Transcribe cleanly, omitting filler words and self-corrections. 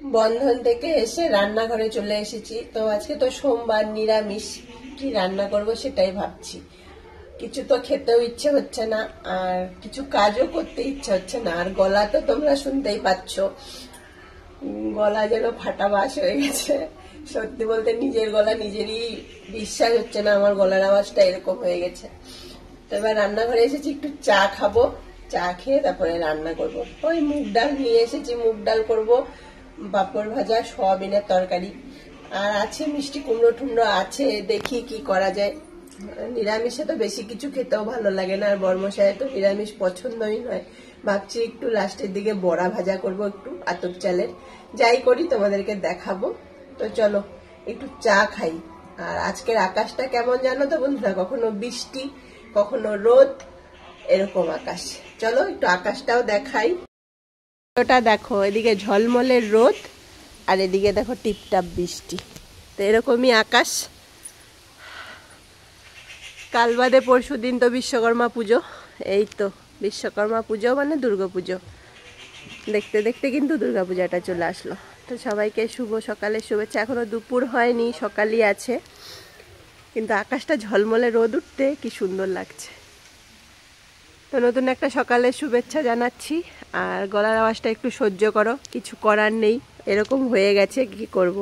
বন্ধন থেকে এসে রান্নাঘরে চলে এসেছি। তো আজকে তো সোমবার, নিরামিষ। কি রান্না করব সেটাই ভাবছি। কিছু তো খেতেও ইচ্ছে হচ্ছে না, আর কিছু কাজও করতে ইচ্ছে হচ্ছে না। আর গলা তো তোমরা শুনতেই পাচ্ছ, গলা যেন ফাটা বাস হয়ে গেছে। সত্যি বলতে নিজের গলা নিজেরই বিশ্বাস হচ্ছে না, আমার গলার আওয়াজটা এরকম হয়ে গেছে। তো এবার রান্নাঘরে এসেছি, একটু চা খাবো। চা খেয়ে তারপরে রান্না করব। ওই মুগ ডাল নিয়ে এসেছি, মুগ ডাল করব, পাঁপড় ভাজা, সয়াবিনের তরকারি, আর আছে মিষ্টি কুমড়ো টুমড়ো আছে। দেখি কি করা যায়। নিরামিষে তো বেশি কিছু খেতেও ভালো লাগে না, আর বর্মশায় তো নিরামিষ পছন্দই নয়। ভাবছি একটু লাস্টের দিকে বড়া ভাজা করব, একটু আতপ চালের। যাই করি তোমাদেরকে দেখাবো। তো চলো একটু চা খাই। আর আজকের আকাশটা কেমন জানো তো বন্ধুরা, কখনো বৃষ্টি কখনো রোদ, এরকম আকাশ। চলো একটু আকাশটাও দেখাই। ওটা দেখো, এদিকে ঝলমলের রোদ আর এদিকে দেখো টিপটাপ বৃষ্টি। তো এরকমই আকাশ। কাল বাদে পরশু দিন তো বিশ্বকর্মা পুজো। এই তো বিশ্বকর্মা পুজো মানে দুর্গা পুজো। দেখতে দেখতে কিন্তু দুর্গা পূজাটা চলে আসলো। তো সবাইকে শুভ সকালের শুভেচ্ছা। এখনো দুপুর হয়নি, সকালই আছে, কিন্তু আকাশটা ঝলমলে রোদ উঠতে কি সুন্দর লাগছে। তো নতুন একটা সকালের শুভেচ্ছা জানাচ্ছি। আর গলার আওয়াজটা একটু সহ্য করো, কিছু করার নেই, এরকম হয়ে গেছে, কি করব।